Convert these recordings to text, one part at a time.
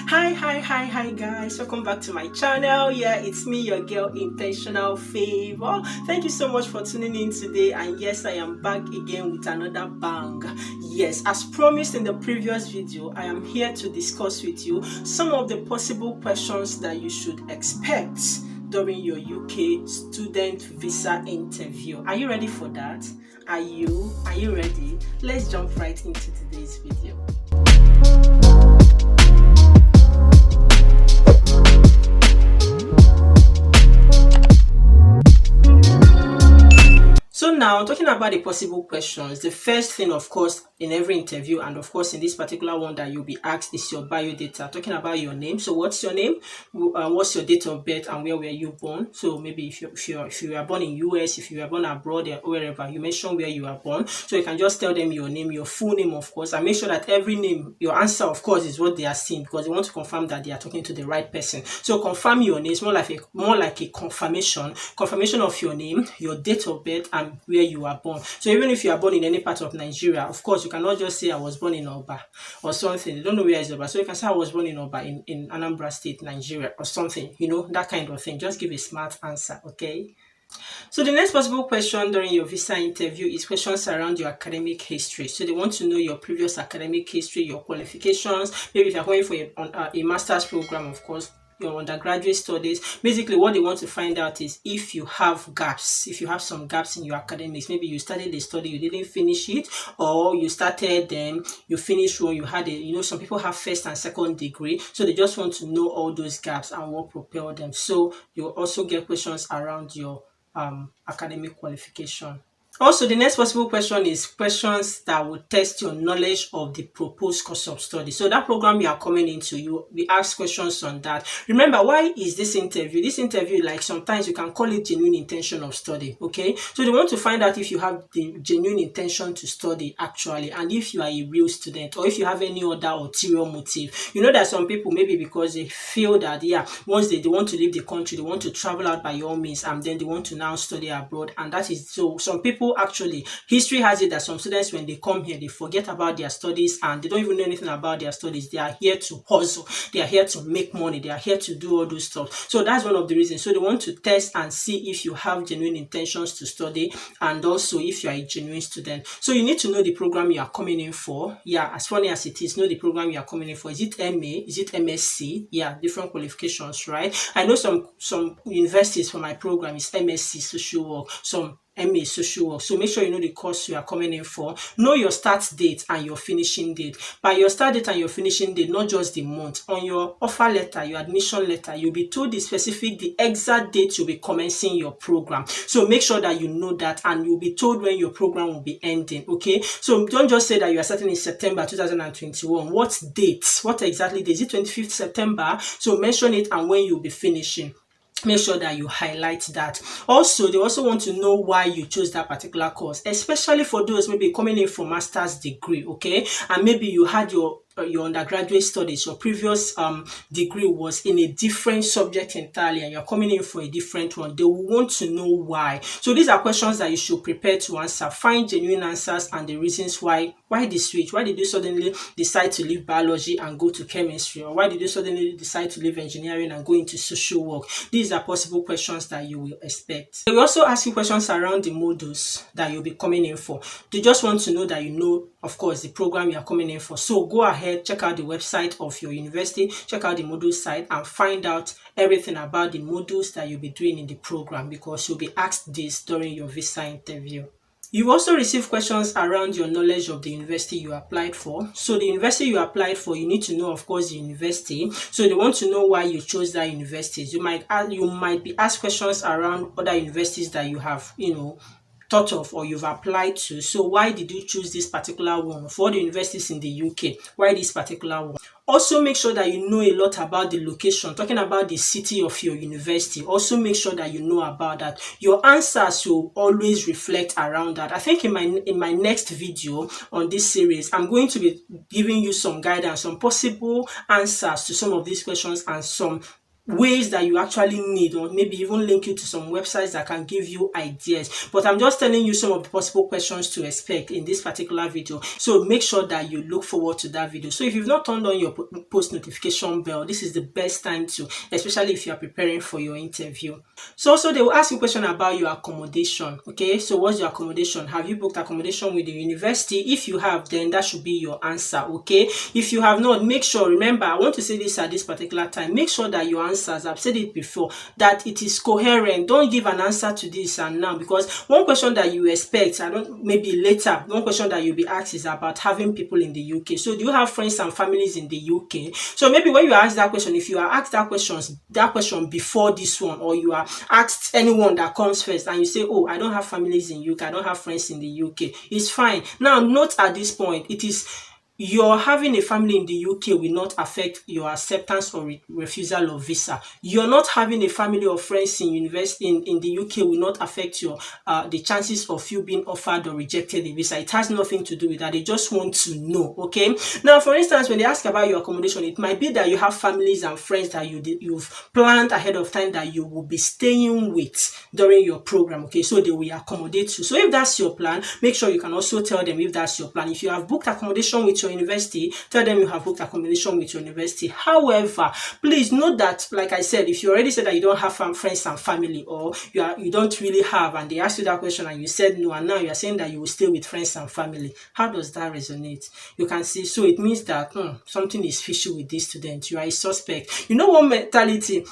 Hi guys, welcome back to my channel. Yeah, it's me, your girl Intentional Favour. Thank you so much for tuning in today, and yes, I am back again with another bang. Yes, as promised in the previous video, I am here to discuss with you some of the possible questions that you should expect during your UK student visa interview. Are you ready for that? Are you ready? Let's jump right into today's video. So now, talking about the possible questions, the first thing, of course, in every interview, and of course in this particular one that you'll be asked, is your bio data. Talking about your name. So what's your name? What's your date of birth, and where were you born? So maybe if you were born in US, if you were born abroad, or wherever, you mention where you are born. So you can just tell them your name, your full name, of course, and make sure that every name, your answer, of course, is what they are seeing, because they want to confirm that they are talking to the right person. So confirm your name. It's more like a confirmation of your name, your date of birth, and where you are born. So even if you are born in any part of Nigeria, of course, you cannot just say I was born in Oba or something. You don't know where is Oba, so you can say I was born in Oba in Anambra State, Nigeria, or something. You know, that kind of thing. Just give a smart answer, okay? So the next possible question during your visa interview is questions around your academic history. So they want to know your previous academic history, your qualifications. Maybe if you're going for a master's program, of course, your undergraduate studies. Basically, what they want to find out is if you have gaps, if you have some gaps in your academics. Maybe you started a study, you didn't finish it, or you started them, you finished one, you had some people have first and second degree, so they just want to know all those gaps and what propelled them. So you'll also get questions around your academic qualification. Also, the next possible question is questions that will test your knowledge of the proposed course of study. So that program you are coming into, you be asked questions on that. Remember, why is this interview? This interview, like sometimes you can call it genuine intention of study, okay? So they want to find out if you have the genuine intention to study actually, and if you are a real student, or if you have any other ulterior motive. You know that some people, maybe because they feel that, yeah, once they want to leave the country, they want to travel out by all means, and then they want to now study abroad. And that is, so some people, actually, history has it that some students, when they come here, they forget about their studies and they don't even know anything about their studies. They are here to hustle, they are here to make money, they are here to do all those stuff. So that's one of the reasons. So they want to test and see if you have genuine intentions to study, and also if you are a genuine student. So you need to know the program you are coming in for. Yeah, as funny as it is, know the program you are coming in for. Is it MA? Is it MSc? Yeah, different qualifications, right? I know some universities for my program is MSc social work, some MA social work. So make sure you know the course you are coming in for. Know your start date and your finishing date. By your start date and your finishing date, not just the month. On your offer letter, your admission letter, you'll be told the exact date you'll be commencing your program. So make sure that you know that, and you'll be told when your program will be ending, okay? So don't just say that you are starting in September 2021. What date? What exactly date? Is it 25th September? So mention it and when you'll be finishing. Make sure that you highlight that. Also, they also want to know why you chose that particular course, especially for those maybe coming in for master's degree, okay? And maybe you had your undergraduate studies, your previous degree was in a different subject entirely, and you're coming in for a different one. They will want to know why. So these are questions that you should prepare to answer. Find genuine answers and the reasons why the switch. Why did you suddenly decide to leave biology and go to chemistry? Or why did you suddenly decide to leave engineering and go into social work? These are possible questions that you will expect. They will also ask you questions around the modules that you'll be coming in for. They just want to know that you know, of course, the program you are coming in for. So go ahead, check out the website of your university, check out the module site, and find out everything about the modules that you'll be doing in the program, because you'll be asked this during your visa interview. You also receive questions around your knowledge of the university you applied for. So the university you applied for, you need to know, of course, the university. So they want to know why you chose that university. You might be asked questions around other universities that you have, thought of or you've applied to. So why did you choose this particular one? For the universities in the UK, why this particular one? Also make sure that you know a lot about the location, talking about the city of your university. Also make sure that you know about that. Your answers will always reflect around that. I think in my next video on this series, I'm going to be giving you some guidance, some possible answers to some of these questions, and some ways that you actually need, or maybe even link you to some websites that can give you ideas. But I'm just telling you some of the possible questions to expect in this particular video, so make sure that you look forward to that video. So if you've not turned on your post notification bell, this is the best time to, especially if you are preparing for your interview. So also they will ask you a question about your accommodation. Okay, so what's your accommodation? Have you booked accommodation with the university? If you have, then that should be your answer. Okay, if you have not, make sure, remember, I want to say this at this particular time, make sure that your answers, I've said it before, that it is coherent. Don't give an answer to this and now, because one question that you expect, maybe later, one question that you'll be asked is about having people in the UK. So do you have friends and families in the UK? So maybe when you ask that question, if you are asked that question before this one, or you are asked anyone that comes first and you say, oh, I don't have families in UK, I don't have friends in the UK, it's fine. Now, note at this point, it is your having a family in the UK will not affect your acceptance or refusal of visa. You're not having a family or friends in university in the UK will not affect your the chances of you being offered or rejected the visa. It has nothing to do with that. They just want to know. Okay. Now, for instance, when they ask about your accommodation, it might be that you have families and friends that you've planned ahead of time that you will be staying with during your program. Okay, so they will accommodate you. So if that's your plan, make sure you can also tell them if that's your plan. If you have booked accommodation with your university, tell them you have booked accommodation with your university. However, please note that, like I said, if you already said that you don't have friends and family, or you don't really have, and they asked you that question and you said no, and now you are saying that you will stay with friends and family, how does that resonate? You can see, so it means that something is fishy with this student. You are a suspect. You know what mentality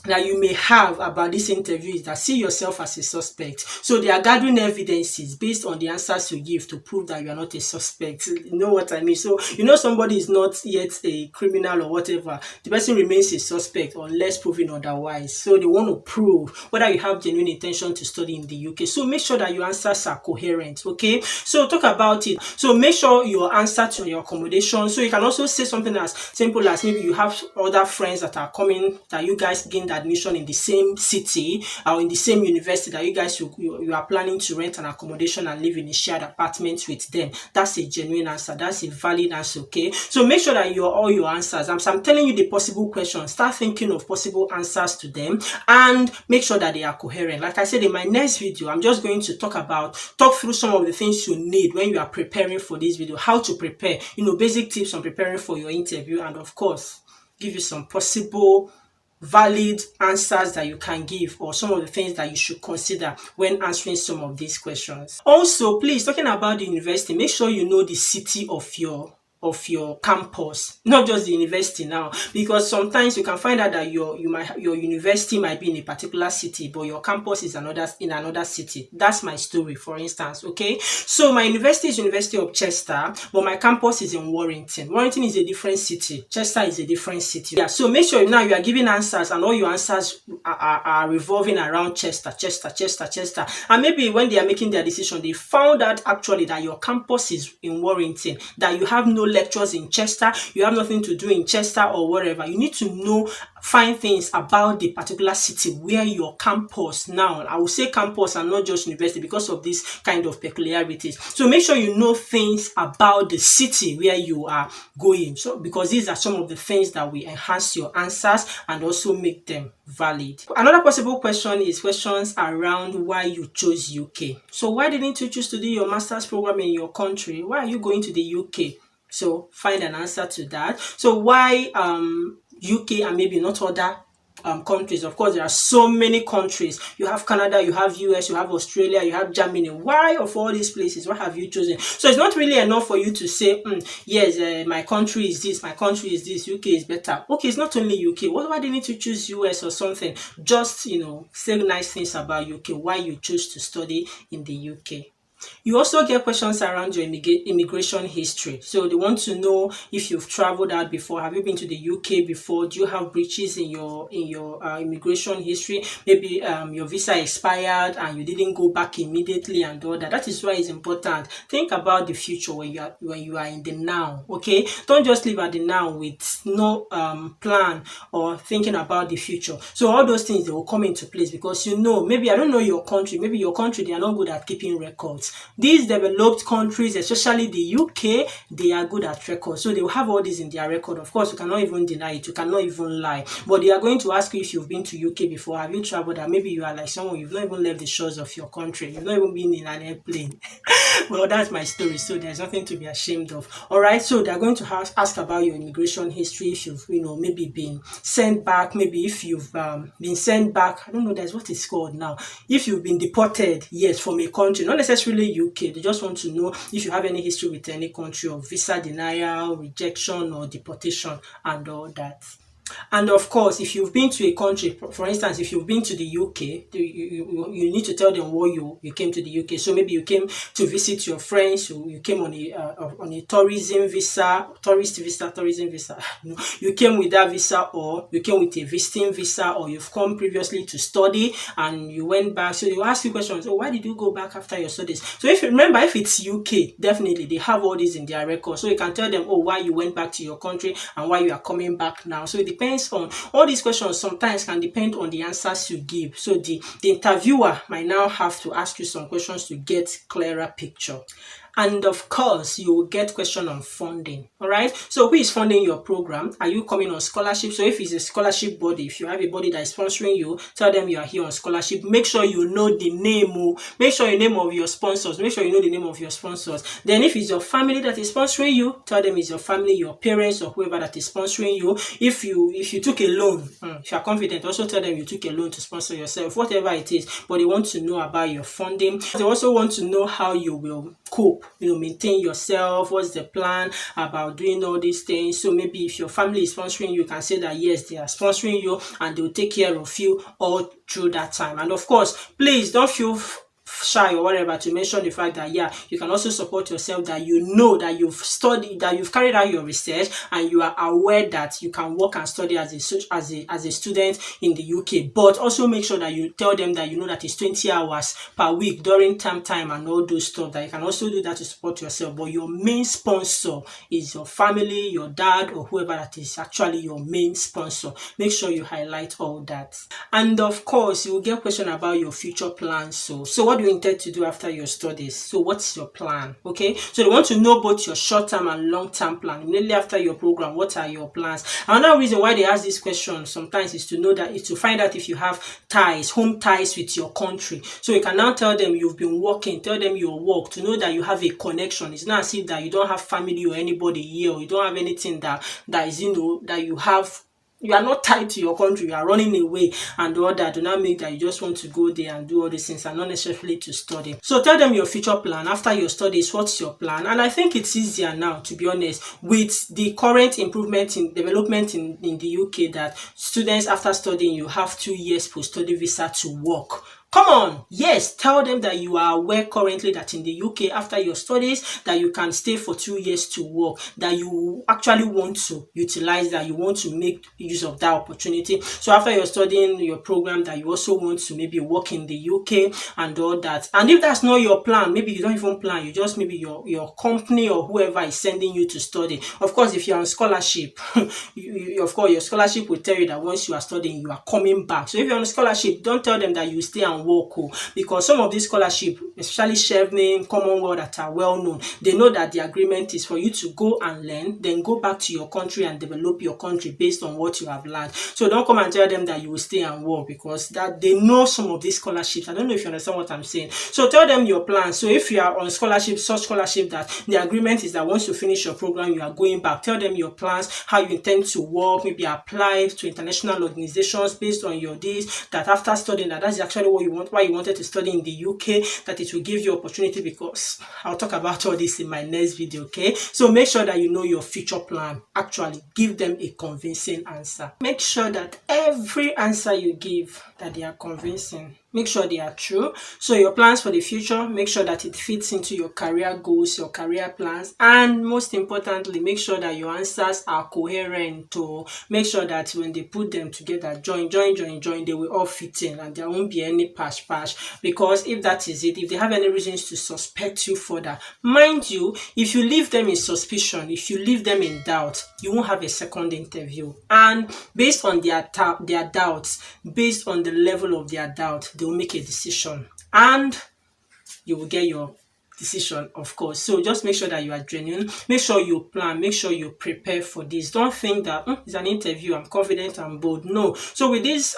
that you may have about this interview is that see yourself as a suspect. So they are gathering evidences based on the answers you give to prove that you are not a suspect. You know what I mean? So you know somebody is not yet a criminal or whatever. The person remains a suspect unless proven otherwise. So they want to prove whether you have genuine intention to study in the UK. So make sure that your answers are coherent. Okay? So talk about it. So make sure your answer to your accommodation. So you can also say something as simple as maybe you have other friends that are coming, that you guys gained admission in the same city or in the same university, that you guys you are planning to rent an accommodation and live in a shared apartment with them. That's a genuine answer. That's a valid answer. Okay, so make sure that all your answers, I'm telling you the possible questions, start thinking of possible answers to them and make sure that they are coherent. Like I said, in my next video, I'm just going to talk through some of the things you need when you are preparing for this video, how to prepare, basic tips on preparing for your interview, and of course give you some possible valid answers that you can give, or some of the things that you should consider when answering some of these questions. Also, please, talking about the university, make sure you know the city of your campus, not just the university now, because sometimes you can find out that your university might be in a particular city, but your campus is in another city. That's my story, for instance. Okay, so my university is University of Chester, but my campus is in Warrington. Warrington is a different city. Chester is a different city. Yeah, so make sure now you are giving answers and all your answers are revolving around Chester, and maybe when they are making their decision, they found out actually that your campus is in Warrington, that you have no lectures in Chester, you have nothing to do in Chester or whatever. You need to find things about the particular city where your campus, now I will say campus and not just university because of this kind of peculiarities. So make sure you know things about the city where you are going, so because these are some of the things that will enhance your answers and also make them valid. Another possible question is questions around why you chose UK. So why didn't you choose to do your master's program in your country? Why are you going to the UK? So find an answer to that. So why UK and maybe not other countries? Of course, there are so many countries. You have Canada, you have US, you have Australia, you have Germany. Why of all these places, what have you chosen? So it's not really enough for you to say, yes, my country is this, my country is this, UK is better. Okay, it's not only UK. Why didn't you choose US or something? Just, say nice things about UK, why you choose to study in the UK. You also get questions around your immigration history. So they want to know if you've traveled out before. Have you been to the UK before? Do you have breaches in your immigration history? Maybe your visa expired and you didn't go back immediately and all that. That is why it's important. Think about the future when you are in the now. Okay, don't just live at the now with no plan or thinking about the future. So all those things, they will come into place because maybe I don't know your country. Maybe your country, they are not good at keeping records. These developed countries, especially the UK, they are good at records. So they will have all this in their record. Of course, you cannot even deny it. You cannot even lie. But they are going to ask you if you've been to UK before. Have you traveled? And maybe you are like someone, you've not even left the shores of your country. You've not even been in an airplane. Well, that's my story. So there's nothing to be ashamed of. All right. So they're going to ask about your immigration history. If you've, maybe been sent back. Maybe if you've been sent back. I don't know. That's what it's called now. If you've been deported, yes, from a country, not necessarily UK. They just want to know if you have any history with any country of visa denial, rejection, or deportation, and all that. And of course, if you've been to a country, for instance, if you've been to the UK, you need to tell them why you came to the UK. So maybe you came to visit your friends, you came on a tourism visa. No, you came with that visa, or you came with a visiting visa, or you've come previously to study and you went back. So they will ask you questions. So why did you go back after your studies? So if you remember, if it's UK, definitely they have all this in their record. So you can tell them, oh, why you went back to your country and why you are coming back now. So it depends on all these questions. Sometimes can depend on the answers you give. So the interviewer might now have to ask you some questions to get clearer picture. And of course, you will get question on funding. All right. So who is funding your program? Are you coming on scholarship? So if it's a scholarship body, if you have a body that is sponsoring you, tell them you are here on scholarship. Make sure you know the name. Make sure you name of your sponsors. Make sure you know the name of your sponsors. Then if it's your family that is sponsoring you, tell them it's your family, your parents, or whoever that is sponsoring you. If you took a loan, if you are confident, also tell them you took a loan to sponsor yourself, whatever it is. But they want to know about your funding. They also want to know how you will cope, maintain yourself. What's the plan about doing all these things? So maybe if your family is sponsoring you, you can say that yes, they are sponsoring you and they will take care of you all through that time. And of course, please don't feel shy or whatever to mention the fact that you can also support yourself, that you know that you've studied, that you've carried out your research, and you are aware that you can work and study as a student in the UK. But also make sure that you tell them that you know that it's 20 hours per week during term time and all those stuff, that you can also do that to support yourself. But your main sponsor is your family, your dad, or whoever that is actually your main sponsor. Make sure you highlight all that. And of course, you will get question about your future plans. So what do you intend to do after your studies? So what's your plan? Okay, so they want to know both your short-term and long-term plan. Immediately after your program, what are your plans? Another reason why they ask this question sometimes is to know that, it's to find out if you have ties, home ties with your country. So you can now tell them you've been working, tell them your work, to know that you have a connection. It's not as if that you don't have family or anybody here, or you don't have anything that is, that you have. You are not tied to your country, you are running away and all that. Do not make that you just want to go there and do all these things and not necessarily to study. So tell them your future plan after your studies. What's your plan? And I think it's easier now, to be honest, with the current improvement in development in the UK, that students after studying, you have 2 years post-study visa to work. Come on, yes, tell them that you are aware currently that in the UK, after your studies, that you can stay for 2 years to work, that you actually want to utilize that, you want to make use of that opportunity. So after you're studying your program, that you also want to maybe work in the UK and all that. And if that's not your plan, maybe you don't even plan, you just, maybe your company or whoever is sending you to study. Of course, if you're on scholarship, of course, your scholarship will tell you that once you are studying, you are coming back. So if you're on scholarship, don't tell them that you stay and work, because some of these scholarships, especially Chevening, Commonwealth, that are well known, they know that the agreement is for you to go and learn, then go back to your country and develop your country based on what you have learned. So don't come and tell them that you will stay and work, because that they know some of these scholarships. I don't know if you understand what I'm saying. So tell them your plan. So if you are on scholarship, such scholarship that the agreement is that once you finish your program, you are going back. Tell them your plans, how you intend to work, maybe apply to international organizations based on your days, that after studying that's actually what you want, why you wanted to study in the UK, that it will give you opportunity, because I'll talk about all this in my next video. Okay, so make sure that you know your future plan. Actually give them a convincing answer. Make sure that every answer you give, that they are convincing. Make sure they are true. So your plans for the future, make sure that it fits into your career goals, your career plans, and most importantly, make sure that your answers are coherent. To make sure that when they put them together, join, they will all fit in and there won't be any patch. Because if that is it, if they have any reasons to suspect you further, mind you, if you leave them in suspicion, if you leave them in doubt, you won't have a second interview. And based on their doubts, based on the level of their doubt, they will make a decision and you will get your decision, of course. So just make sure that you are genuine, make sure you plan, make sure you prepare for this. Don't think that it's an interview, I'm confident, I'm bold. No. So with this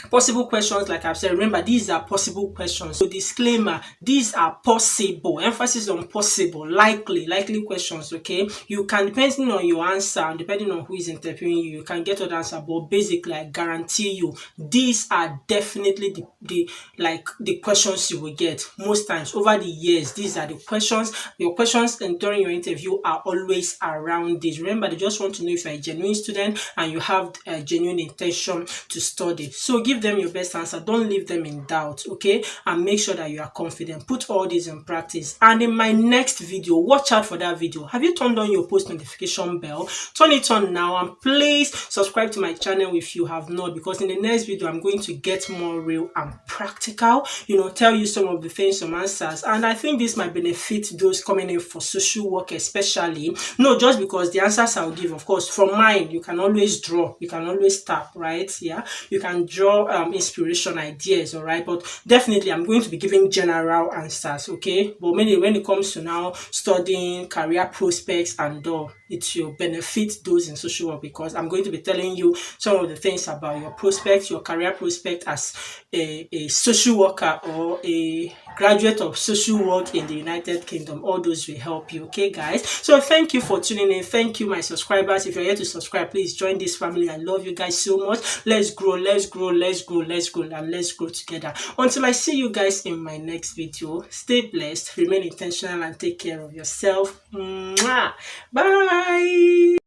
possible questions, like I've said, remember these are possible questions. So disclaimer, these are possible, emphasis on possible, likely questions. Okay, you can, depending on your answer and depending on who is interviewing you, you can get an answer, but basically I guarantee you these are definitely the questions you will get most times over the years. These are the questions. Your questions and during your interview are always around this. Remember, they just want to know if you're a genuine student and you have a genuine intention to study. So give them your best answer. Don't leave them in doubt, okay? And make sure that you are confident. Put all this in practice. And in my next video, watch out for that video. Have you turned on your post notification bell? Turn it on now, and please subscribe to my channel if you have not, because in the next video I'm going to get more real and practical, tell you some of the things, some answers. And I think this might benefit those coming in for social work especially. No, just because the answers I'll give, of course, from mine, you can always draw, you can always tap, right? Yeah, you can draw inspiration ideas, all right? But definitely I'm going to be giving general answers, okay? But mainly when it comes to now studying, career prospects and all, it will benefit those in social work, because I'm going to be telling you some of the things about your prospects, your career prospect as a social worker or a graduate of social work in the United Kingdom. All those will help you, okay guys? So thank you for tuning in. Thank you, my subscribers. If you're here to subscribe, please join this family. I love you guys so much. Let's grow, let's grow, let's grow, let's grow, and let's grow together. Until I see you guys in my next video, stay blessed, remain intentional, and take care of yourself. Mwah! Bye.